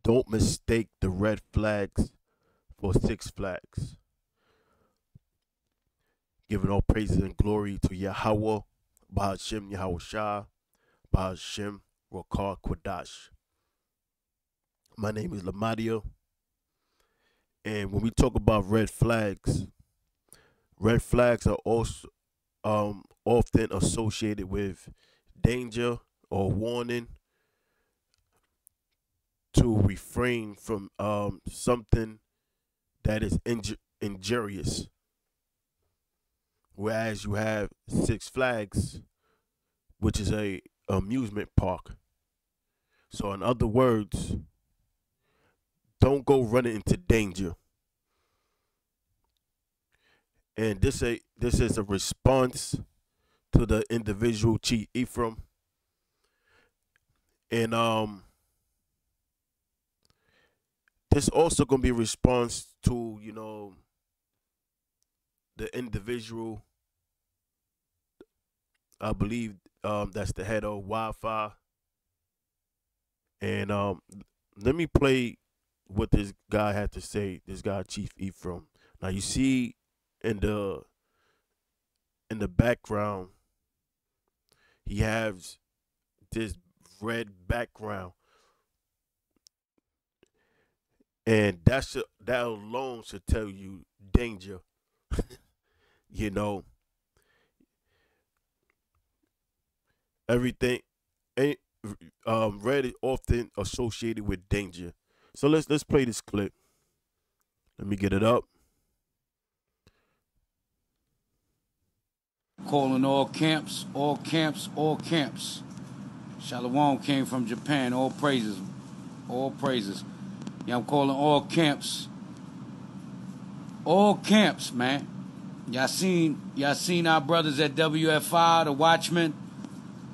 Don't mistake the red flags for Six Flags. Giving all praises and glory to Yahweh, Bahashim Yahweh Shah, Bahashim Rakar Kwadash. My name is Lamadia, and when we talk about red flags are also often associated with danger or warning to refrain from something that is injurious. Whereas you have Six Flags, which is a amusement park. So in other words, don't go running into danger. And this is a response to the individual Chief Ephraim. And this also gonna be a response to, the individual, I believe, that's the head of Wi-Fi. And let me play what this guy had to say. This guy, Chief Ephraim. Now you see in the background, he has this red background, and that alone should tell you danger. you know Everything ain't red is often associated with danger. So let's play this clip. Let me get it up. Calling all camps, all camps, all camps. Shalom came from Japan. All praises, all praises. Yeah, I'm calling all camps, man. Y'all seen our brothers at WFI, the Watchmen,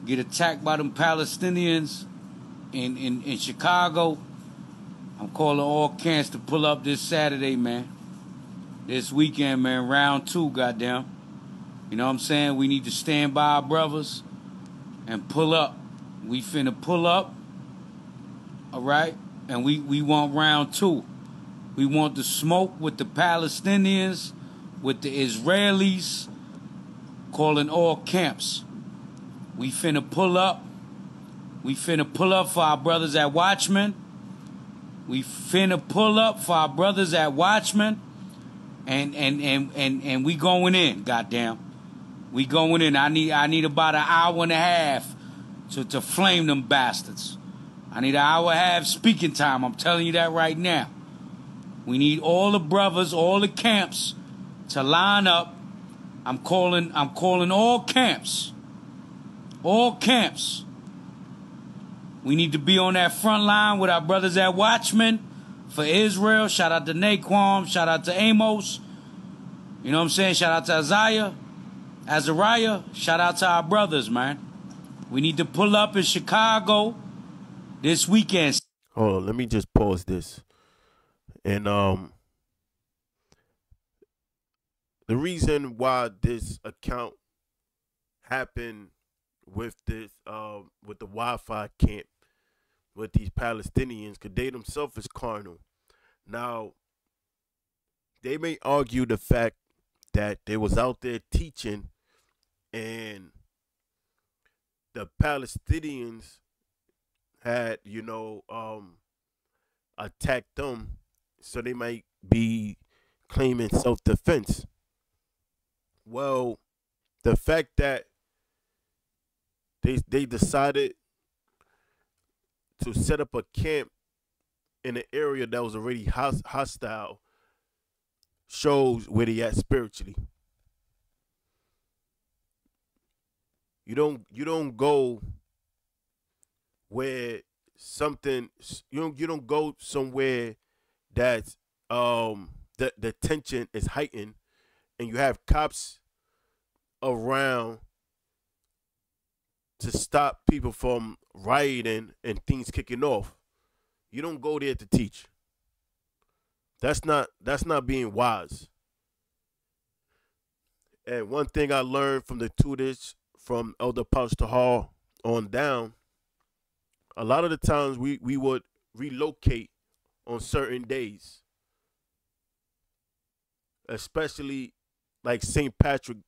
get attacked by them Palestinians in Chicago. I'm calling all camps to pull up this Saturday, man. This weekend, man, round 2, goddamn. You know what I'm saying? We need to stand by our brothers and pull up. We finna pull up, all right? And we want round 2. We want the smoke with the Palestinians, with the Israelis, calling all camps. We finna pull up. We finna pull up for our brothers at Watchmen. We finna pull up for our brothers at Watchmen. And we going in, goddamn. We going in. I need about an hour and a half to flame them bastards. I need an hour and a half speaking time. I'm telling you that right now. We need all the brothers, all the camps to line up. I'm calling all camps. All camps. We need to be on that front line with our brothers at Watchmen for Israel. Shout out to Naquan. Shout out to Amos. You know what I'm saying? Shout out to Azariah. Shout out to our brothers, man. We need to pull up in Chicago this weekend. Hold on, let me just pause this. And the reason why this account happened with the Wi-Fi camp with these Palestinians, because they themselves is carnal. Now, they may argue the fact that they was out there teaching and the Palestinians had, attacked them, so they might be claiming self-defense. Well, the fact that they decided to set up a camp in an area that was already hostile shows where they at spiritually. You don't go where something you don't go somewhere that's the tension is heightened and you have cops around to stop people from rioting and things kicking off. You don't go there to teach. That's not being wise. And one thing I learned from the tutors from Elder Pastor Hall on down, a lot of the times we would relocate on certain days, especially like St. Patrick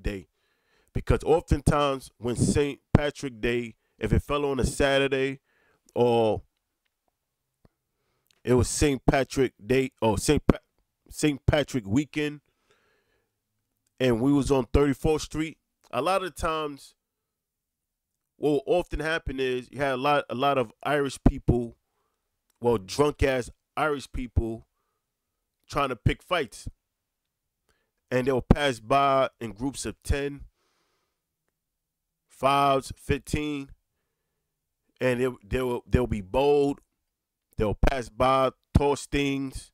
Day, because oftentimes when St. Patrick Day, if it fell on a Saturday or it was St. Patrick Day or St. Patrick weekend, and we was on 34th Street, a lot of times what will often happen is you had a lot of Irish people, well, drunk ass Irish people trying to pick fights. And they'll pass by in groups of 10, 5s, 15, and they'll be bold. They'll pass by, toss things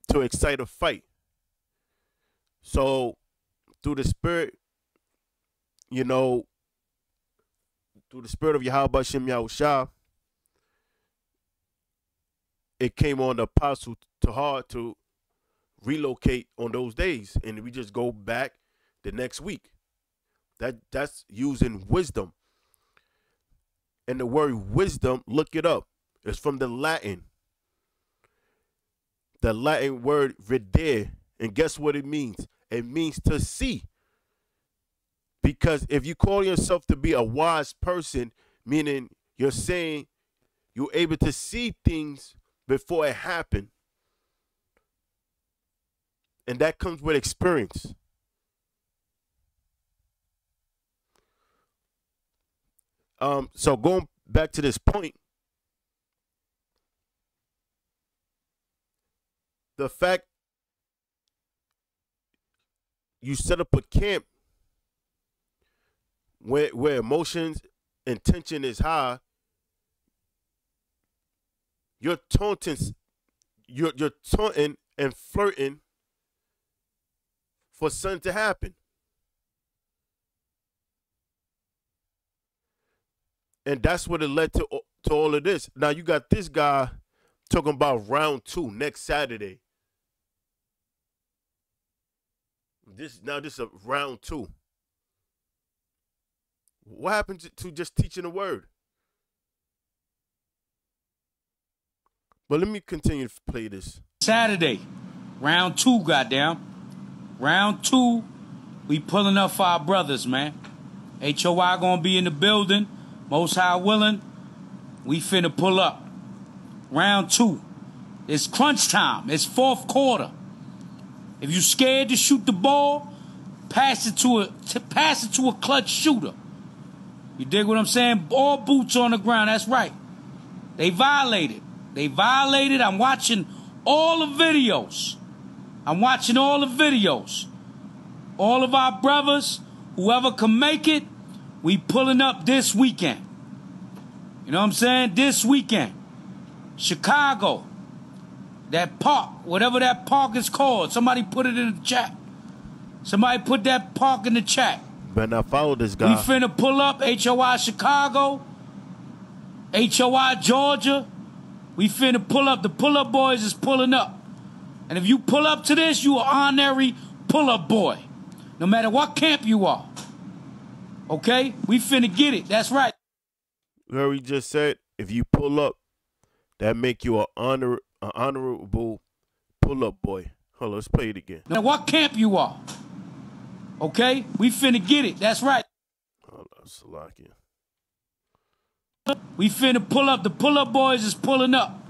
to excite a fight. So through the spirit, you know, through the spirit of Yahweh Shem Yahushua, it came on the apostle Tahar to relocate on those days, and we just go back the next week. That's using wisdom. And the word wisdom, look it up. It's from the Latin. The Latin word videre. And guess what it means? It means to see. Because if you call yourself to be a wise person, meaning you're saying you're able to see things before it happened. And that comes with experience. So going back to this point, the fact you set up a camp where emotions and tension is high, you're taunting, you're taunting and flirting for something to happen. And that's what it led to all of this. Now you got this guy talking about round 2 next Saturday. This is a round 2. What happened to just teaching the word? But let me continue to play this. Saturday, round 2, goddamn. Round 2, we pulling up for our brothers, man. HOI gonna be in the building. Most High willing, we finna pull up. Round 2. It's crunch time. It's fourth quarter. If you scared to shoot the ball, pass it to a clutch shooter. You dig what I'm saying? All boots on the ground. That's right. They violated. I'm watching all the videos. All of our brothers, whoever can make it, we pulling up this weekend. You know what I'm saying? This weekend. Chicago. That park, whatever that park is called. Somebody put it in the chat. Somebody put that park in the chat. Better not follow this guy. We finna pull up HOI Chicago, HOI Georgia. We finna pull up. The pull-up boys is pulling up. And if you pull up to this, you an honorary pull-up boy. No matter what camp you are. Okay? We finna get it. That's right. Where we just said, if you pull up, that make you an honorable pull-up boy. Hold on, let's play it again. No matter what camp you are. Okay? We finna get it. That's right. Hold on, Salakia. We finna pull up. The pull-up boys is pulling up.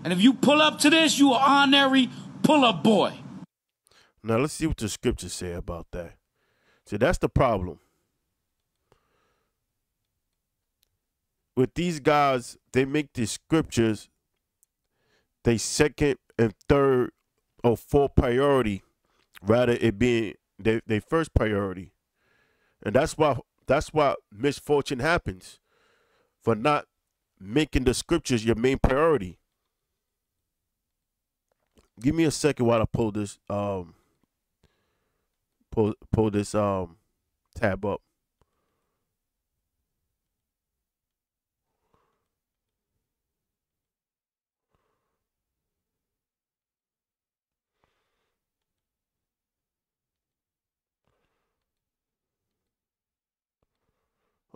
And if you pull up to this, you an honorary pull-up boy. Now let's see what the scriptures say about that. See, that's the problem. With these guys, they make the scriptures they second and third or fourth priority, rather it being their first priority. And that's why misfortune happens, for not making the scriptures your main priority. Give me a second while I pull this tab up.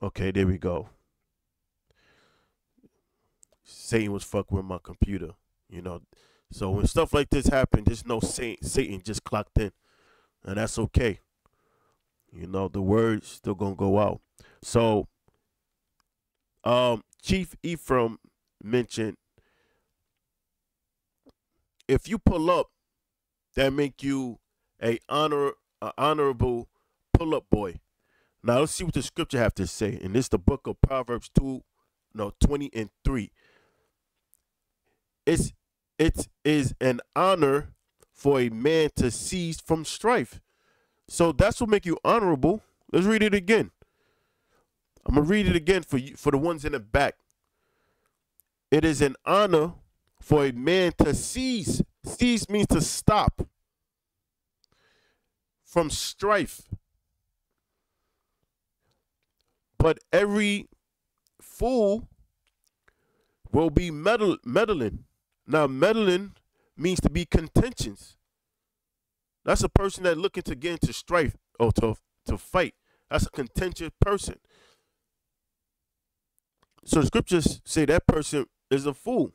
Okay, there we go. Satan was fucking with my computer, you know. So when stuff like this happen, just know Satan just clocked in, and that's okay. You know, the word's still gonna go out. So, Chief Ephraim mentioned if you pull up, that make you a honorable pull up boy. Now let's see what the scripture have to say. And this is the book of Proverbs 20 and 3. It is an honor for a man to cease from strife. So that's what make you honorable. Let's read it again. I'm gonna read it again for you, for the ones in the back. It is an honor for a man to cease. Cease means to stop from strife. But every fool will be meddling. Now, meddling means to be contentious. That's a person that looking to get into strife or to fight. That's a contentious person. So the scriptures say that person is a fool.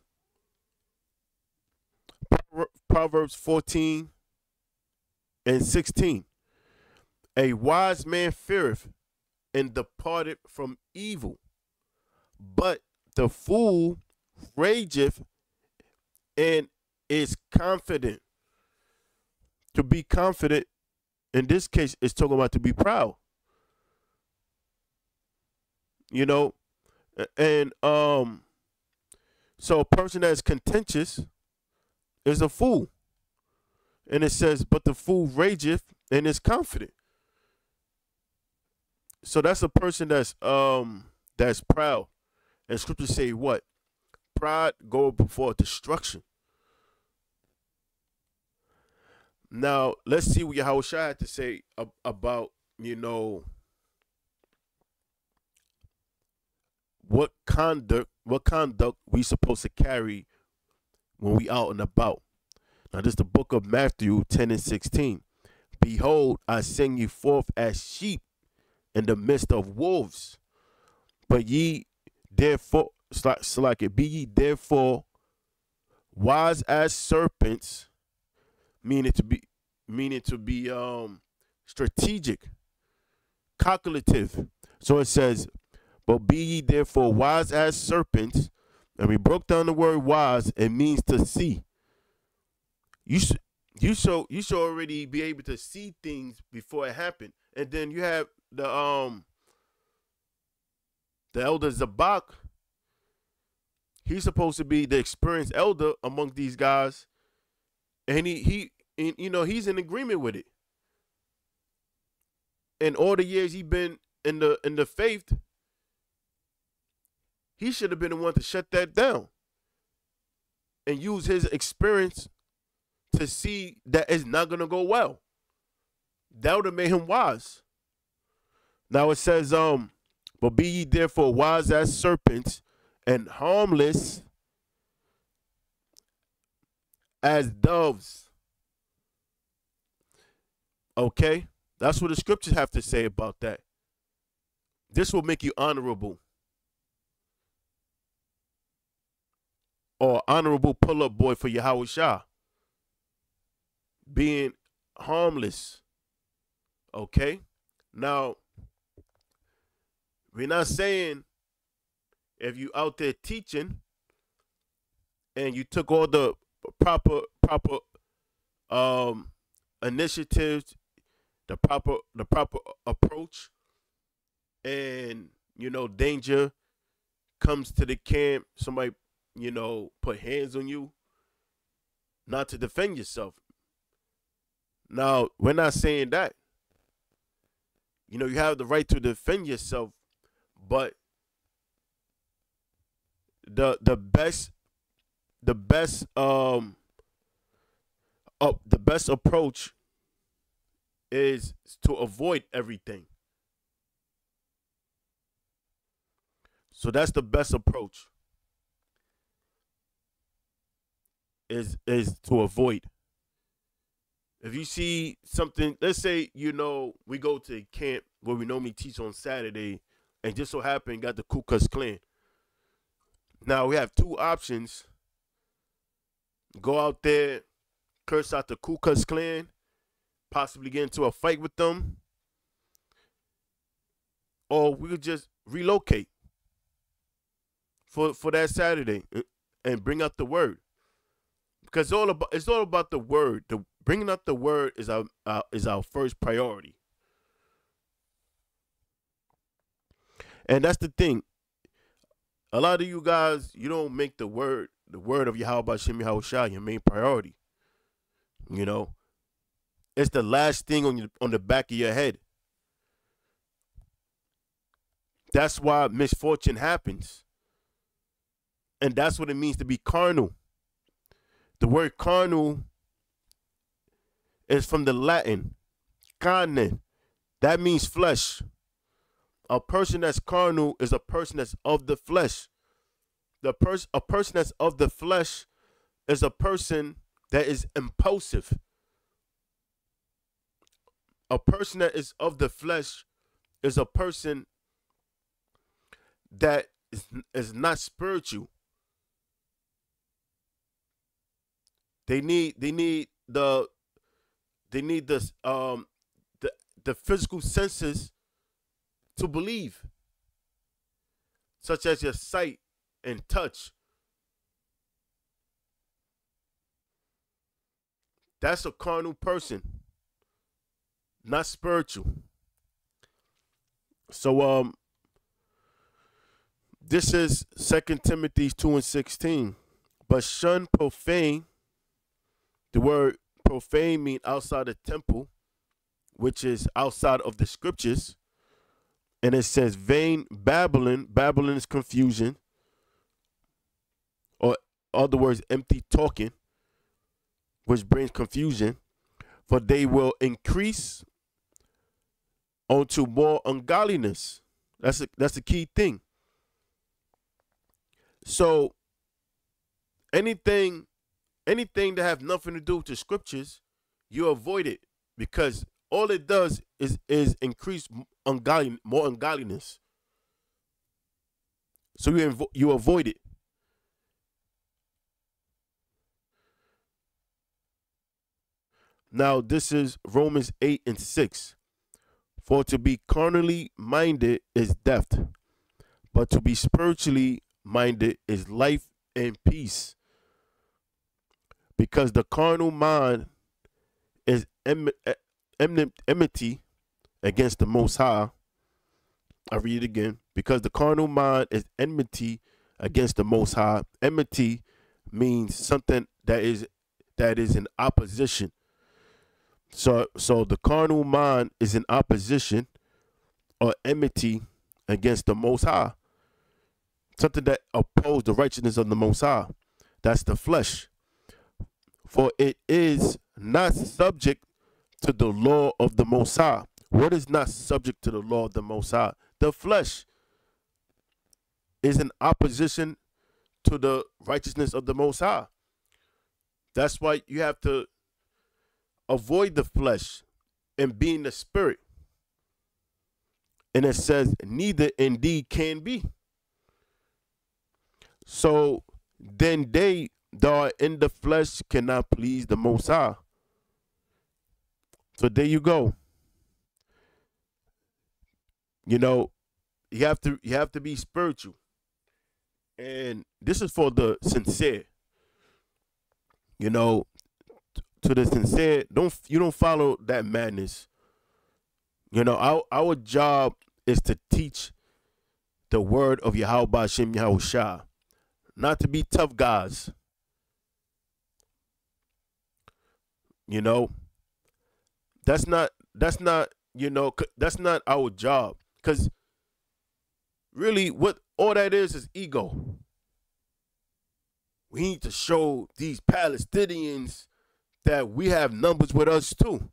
Proverbs 14 and 16. A wise man feareth and departed from evil, but the fool rageth and is confident. To be confident, in this case, is talking about to be proud. You know, and so a person that is contentious is a fool. And it says, but the fool rageth and is confident. So that's a person that's proud. And scriptures say what? Pride go before destruction. Now let's see what Yahushua had to say about, you know, what conduct we supposed to carry when we out and about. Now this is the book of Matthew 10 and 16. Behold, I send you forth as sheep in the midst of wolves. But ye therefore, be ye therefore wise as serpents, meaning to be strategic, calculative. So it says, but be ye therefore wise as serpents. And we broke down the word wise. It means to see. You should already be able to see things before it happened. And then you have the elder Zabak. He's supposed to be the experienced elder among these guys, and he you know, he's in agreement with it. In all the years he been in the faith, he should have been the one to shut that down and use his experience to see that it's not gonna go well. That would have made him wise. Now it says, but be ye therefore wise as serpents and harmless as doves. Okay? That's what the scriptures have to say about that. This will make you honorable. Or honorable pull-up boy for Yahushua. Being harmless. Okay? Now, we're not saying if you out there teaching and you took all the proper initiatives, the proper approach, and you know danger comes to the camp, somebody, you know, put hands on you, not to defend yourself. Now, we're not saying that. You know, you have the right to defend yourself, but the best approach is to avoid everything. So that's the best approach. Is to avoid. If you see something, let's say, you know, we go to camp where we normally teach on Saturday, and just so happen got the Ku Klux Klan. Now we have two options: go out there, curse out the Ku Klux Klan, possibly get into a fight with them, or we could just relocate for that Saturday and bring out the word, because it's all about the word. The bringing out the word is our first priority, and that's the thing. A lot of you guys, you don't make the word of Yahweh Shem Yahweh your main priority. You know, it's the last thing on the back of your head. That's why misfortune happens. And that's what it means to be carnal. The word carnal is from the Latin, carne. That means flesh. A person that's carnal is a person that's of the flesh. A person that's of the flesh is a person that is impulsive. A person that is of the flesh is a person that is not spiritual. They need the physical senses to believe, such as your sight and touch. That's a carnal person, not spiritual. So this is 2 Timothy 2:16. But shun profane. The word profane means outside the temple, which is outside of the scriptures. And it says vain babbling. Babbling is confusion. Or other words, empty talking, which brings confusion. For they will increase onto more ungodliness. That's the key thing. So anything that have nothing to do with the scriptures, you avoid it, because all it does is increase more ungodliness. So you avoid it. Now this is Romans 8:6. For to be carnally minded is death, but to be spiritually minded is life and peace. Because the carnal mind is enmity against the Most High. I read it again. Because the carnal mind is enmity against the Most High. Enmity means something that is in opposition. So the carnal mind is in opposition or enmity against the Most High. Something that opposes the righteousness of the Most High. That's the flesh. For it is not subject to the law of the Most High. What is not subject to the law of the Most High? The flesh is in opposition to the righteousness of the Most High. That's why you have to avoid the flesh and be in the spirit. And it says, neither indeed can be. So then they that are in the flesh cannot please the Most High. So there you go. You know, you have to be spiritual. And this is for the sincere. You know, to the sincere, you don't follow that madness. You know, our job is to teach the word of Yahweh Shem Yahushua, not to be tough guys. You know, that's not you know, that's not our job, because really what all that is ego. We need to show these Palestinians that we have numbers with us too.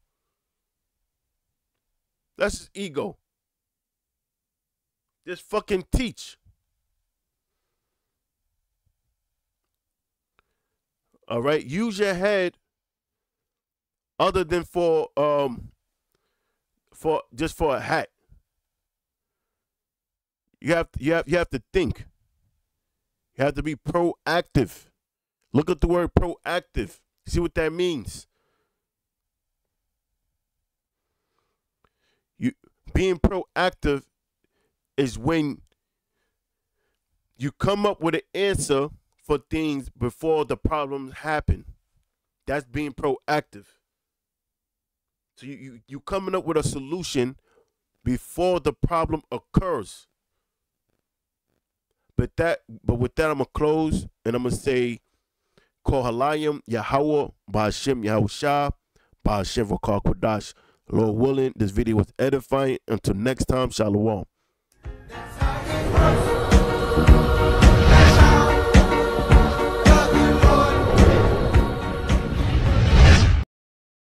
That's just ego. Just fucking teach. All right, use your head other than for just for a hat. You have to think. You have to be proactive. Look at the word proactive. See what that means. Being proactive is when you come up with an answer for things before the problems happen. That's being proactive. So you coming up with a solution before the problem occurs. But with that, I'm gonna close and I'm gonna say, Kohalayim Yahweh Ba'Hashem Yahushua Ba'Hashem Rakah Kodash. Lord willing, this video was edifying. Until next time, Shalom.